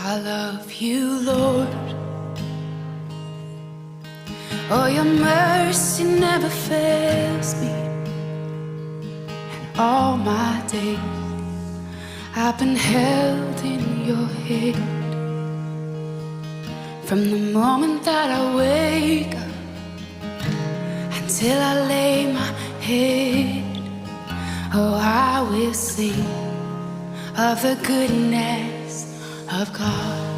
I love you, Lord. Oh, your mercy never fails me. And all my days I've been held in your hand. From the moment that I wake up until I lay my head, oh, I will sing of the goodness of God.